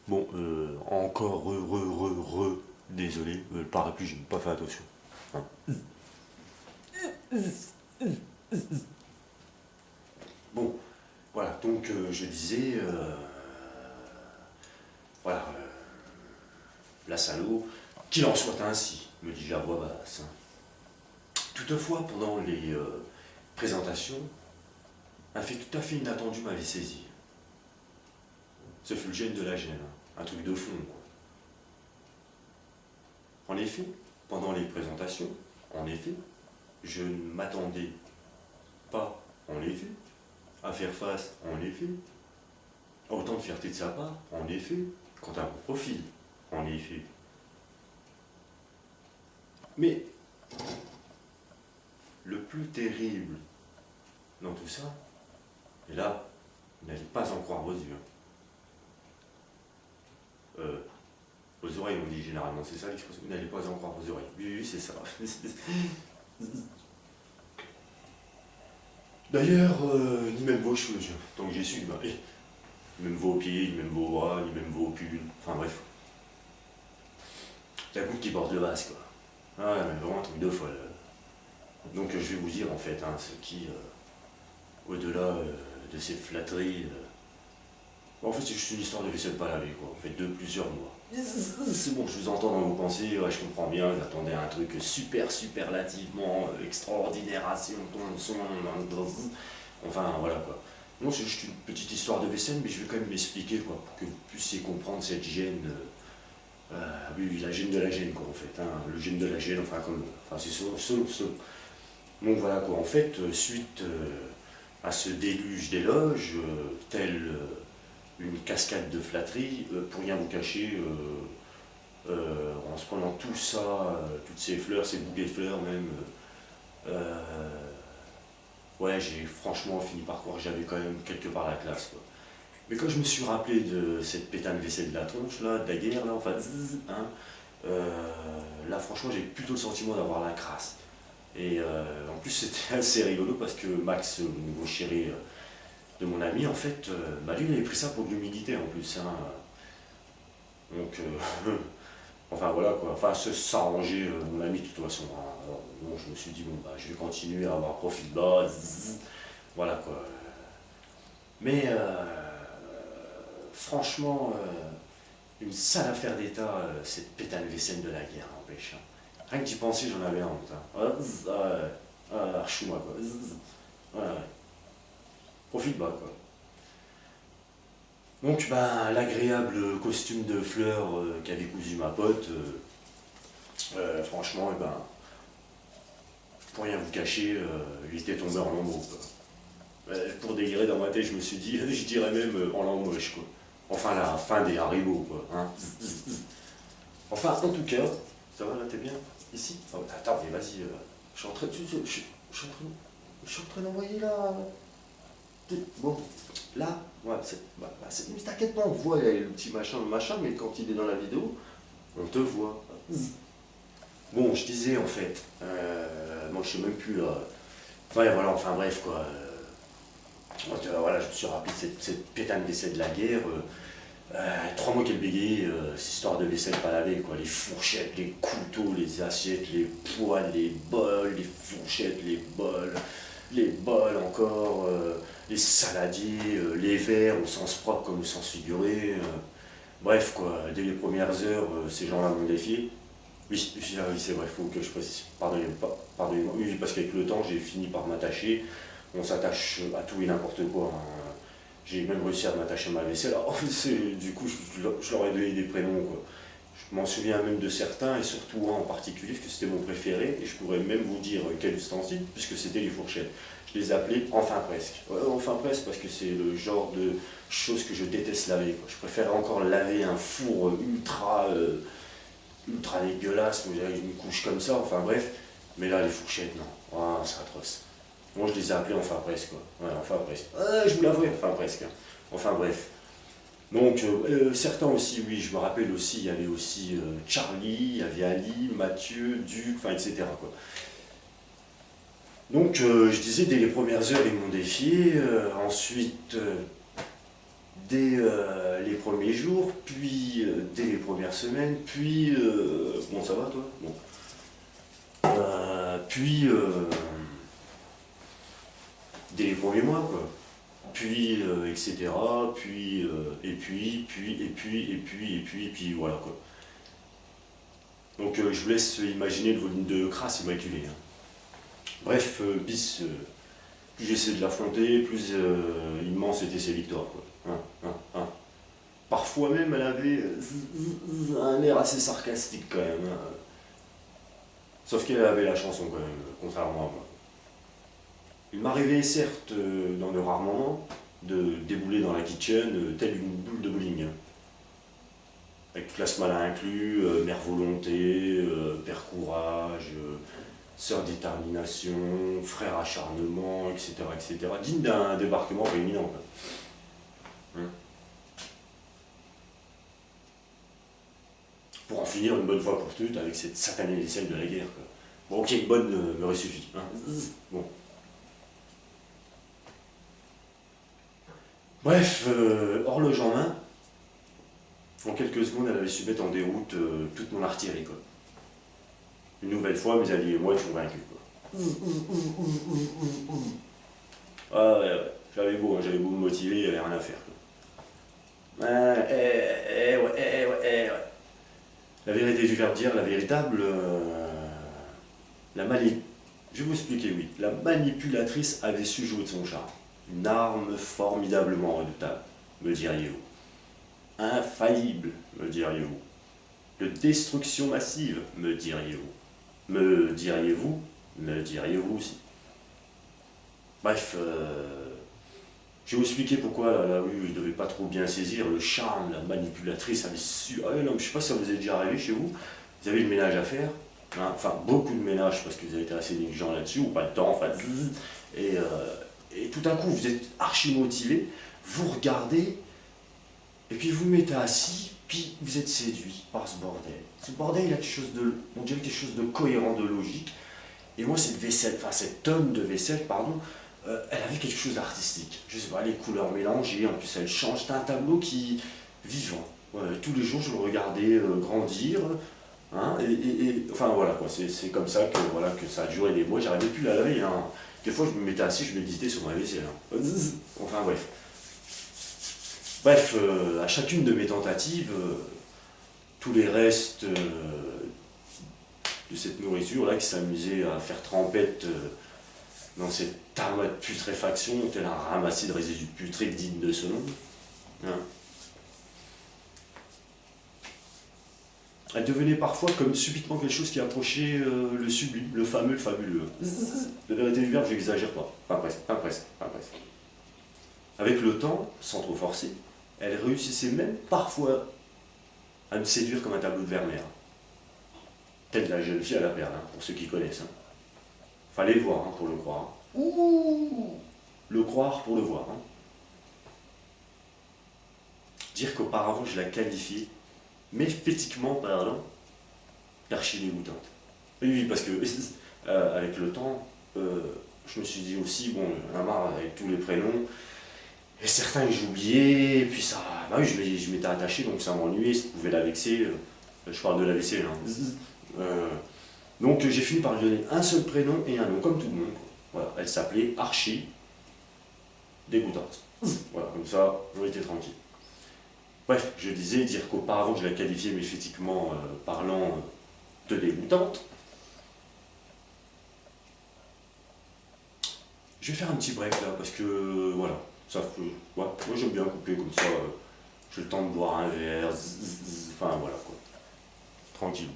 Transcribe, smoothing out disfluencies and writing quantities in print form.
Bon, encore désolé, le parapluie, j'ai pas fait attention. Hein. Bon, voilà, donc je disais, voilà, la salaud, qu'il en soit ainsi, me dis-je à voix basse. Toutefois, pendant les présentations, un fait tout à fait inattendu m'avait saisi. Ce fut le gène de la gêne, hein, un truc de fond, quoi. En effet, pendant les présentations, en effet, je ne m'attendais pas, en effet, à faire face, en effet, à autant de fierté de sa part, en effet, quant à mon profil, en effet. Mais le plus terrible dans tout ça, et là, vous n'allez pas en croire vos yeux. Aux oreilles, on dit généralement, c'est ça l'expression, vous n'allez pas en croire vos oreilles. Oui, oui, c'est ça. D'ailleurs, ni même vos cheveux, tant que j'ai su, bah, ni même vos pieds, ni même vos bras, ni même vos pulls, enfin bref. La goutte qui porte le vase, quoi. Ah ouais, mais vraiment un truc de folle. Donc je vais vous dire en fait, hein, ce qui, au-delà de ces flatteries, en fait c'est juste une histoire de vaisselle pas lavée, quoi, en fait de plusieurs mois. C'est bon, je vous entends dans vos pensées, ouais, je comprends bien, vous attendez un truc superlativement extraordinaire, enfin voilà quoi. Non, c'est juste une petite histoire de vaisselle, mais je vais quand même m'expliquer quoi, pour que vous puissiez comprendre cette gêne. Oui, la gêne de la gêne, quoi, en fait. Hein, le gène de la gêne, enfin c'est selon. Donc voilà, quoi. En fait, suite à ce déluge d'éloges, tel une cascade de flatteries, pour rien vous cacher, en se prenant tout ça, toutes ces fleurs, ces bouquets de fleurs même, euh, ouais, j'ai franchement fini par croire que j'avais quand même quelque part la classe, quoi. Mais quand je me suis rappelé de cette pétane vaisselle de la tronche, là, de la guerre, là, enfin, hein, là, franchement, j'ai plutôt le sentiment d'avoir la crasse. Et en plus, c'était assez rigolo parce que Max, le nouveau chéri de mon ami, en fait, bah, lui, il avait pris ça pour de l'humidité en plus. Hein. Donc, enfin voilà quoi. Enfin, s'arranger, mon ami, de toute façon. Hein. Alors, bon, je me suis dit, bon, bah, je vais continuer à avoir profil bas. Voilà quoi. Mais franchement, une sale affaire d'État, cette pétane vaisselle de la guerre, n'empêche. Hein. Rien que d'y penser, j'en avais honte. Hein. Archouma, quoi. Ouais, ouais. Profite bas, quoi. Donc, ben, l'agréable costume de fleurs qu'avait cousu ma pote, franchement, eh ben, pour rien vous cacher, il était tombé en lambeaux, quoi. Pour délirer dans ma tête, je me suis dit, je dirais même en langue moche, quoi. Enfin, la fin des haribots, quoi. Hein. Enfin, en tout cas, ça va là, t'es bien ici. Oh, attends, mais vas-y, je suis en train de. Je suis en train d'envoyer là. Bon, là, ouais, mais t'inquiète pas, on voit le petit machin, mais quand il est dans la vidéo, on te voit. Bon, je disais en fait, moi je sais même plus là. Ouais, voilà, enfin bref quoi. Voilà, je me suis rappelé de cette pétane vaisselle de la guerre. 3 mois qu'elle bégayait, cette histoire de vaisselle pas lavée, quoi. Les fourchettes, les couteaux, les assiettes, les poêles, les bols, les fourchettes, les bols encore, les saladiers, les verres au sens propre comme au sens figuré. Bref, quoi, dès les premières heures, ces gens-là m'ont défié. Oui, oui, c'est vrai, il faut que je précise. Pardonnez-moi. Oui, parce qu'avec le temps, j'ai fini par m'attacher. On s'attache à tout et n'importe quoi. Hein. J'ai même réussi à m'attacher à ma vaisselle. Alors, du coup, je leur ai donné des prénoms, quoi. Je m'en souviens même de certains, et surtout un en particulier, parce que c'était mon préféré, et je pourrais même vous dire quel ustensile, puisque c'était les fourchettes. Je les appelais enfin presque. Ouais, enfin presque, parce que c'est le genre de choses que je déteste laver, quoi. Je préfère encore laver un four ultra dégueulasse, vous avez une couche comme ça, enfin bref. Mais là, les fourchettes, non. Ah, c'est atroce. Moi, je les ai appelés enfin presque, quoi. Ouais, enfin presque. Je vous l'avoue, enfin presque. Hein. Enfin bref. Donc, certains aussi, oui, je me rappelle aussi, il y avait aussi Charlie, il y avait Ali, Mathieu, Duc, enfin, etc. Quoi. Donc, je disais, dès les premières heures, ils m'ont défié. Ensuite, dès les premiers jours, puis dès les premières semaines, puis... bon, ça va toi? Bon. Puis... dès les premiers mois, quoi. Puis, etc. Puis, et puis, voilà, quoi. Donc, je vous laisse imaginer le volume de crasse immaculée. Hein. Bref, bis, plus j'essaie de l'affronter, plus immense étaient ses victoires, quoi. Hein. Parfois même, elle avait un air assez sarcastique, quand même. Hein. Sauf qu'elle avait la chanson, quand même, contrairement à moi. Il m'arrivait certes, dans de rares moments, de débouler dans la kitchen telle une boule de bowling. Hein. Avec classe malin inclus, mère volonté, père courage, sœur détermination, frère acharnement, etc. Digne d'un débarquement rééminent. Quoi. Hein. Pour en finir une bonne fois pour toutes avec cette satanée aisselle de la guerre. Quoi. Bon, ok, une bonne m'aurait suffi. Hein. Bon. Bref, horloge en main, en quelques secondes, elle avait su mettre en déroute toute mon artillerie. Quoi. Une nouvelle fois, mes alliés et moi étions vaincus. Quoi. Ah ouais. J'avais beau me motiver, il n'y avait rien à faire. Quoi. Ouais. La vérité du verbe dire, la véritable... Je vais vous expliquer, oui. La manipulatrice avait su jouer de son charme. Une arme formidablement redoutable, me diriez-vous. Infaillible, me diriez-vous. De destruction massive, me diriez-vous. Me diriez-vous aussi. Bref, je vais vous expliquer pourquoi là où il ne devait pas trop bien saisir le charme, la manipulatrice avait su... Ah non, je ne sais pas si ça vous est déjà arrivé chez vous, vous avez le ménage à faire, hein, enfin beaucoup de ménage parce que vous avez été assez négligent là-dessus, ou pas le temps, enfin... Et tout d'un coup, vous êtes archi motivé, vous regardez, et puis vous mettez assis, puis vous êtes séduit par ce bordel. Ce bordel, il a quelque chose de, on dirait quelque chose de cohérent, de logique. Et moi, cette tonne de vaisselle, pardon, elle avait quelque chose d'artistique. Je sais pas, les couleurs mélangées, en plus elle change. C'est un tableau qui vivant. Ouais, tous les jours, je le regardais grandir. Hein, enfin voilà, quoi. C'est comme ça que ça a duré des mois. J'arrivais plus à la laver. Hein. Des fois, je me mettais assis, je méditais sur ma vaisselle. Hein. Enfin, bref. Bref, à chacune de mes tentatives, tous les restes de cette nourriture-là qui s'amusait à faire trempette dans cette armoire de putréfaction, tel un ramassis de résidus putrés digne de ce nom. Hein. Elle devenait parfois comme subitement quelque chose qui approchait le sublime, le fameux, le fabuleux. De vérité du verbe, j'exagère pas. Pas presque. Avec le temps, sans trop forcer, elle réussissait même parfois à me séduire comme un tableau de Vermeer. Telle la jeune fille à la perle, hein, pour ceux qui connaissent. Hein. Fallait le voir hein, pour le croire. Ouh, le croire pour le voir. Hein. Dire qu'auparavant je la qualifiais, méphétiquement parlant, d'archi dégoûtante. Oui, parce que avec le temps, je me suis dit aussi, bon, la marre avec tous les prénoms, et certains que j'oubliais, et puis ça, bah oui, je m'étais attaché, donc ça m'ennuyait, ça pouvait la vexer. Je parle de la vaisselle. Hein. Donc j'ai fini par lui donner un seul prénom et un nom, comme tout le monde. Voilà, elle s'appelait Archie Dégoûtante. Voilà, comme ça, j'aurais été tranquille. Bref, je disais, dire qu'auparavant je la qualifiais méphétiquement parlant de dégoûtante. Je vais faire un petit break là, parce que voilà, ça, ouais, moi j'aime bien couper comme ça, j'ai le temps de boire un verre, enfin voilà quoi, tranquille.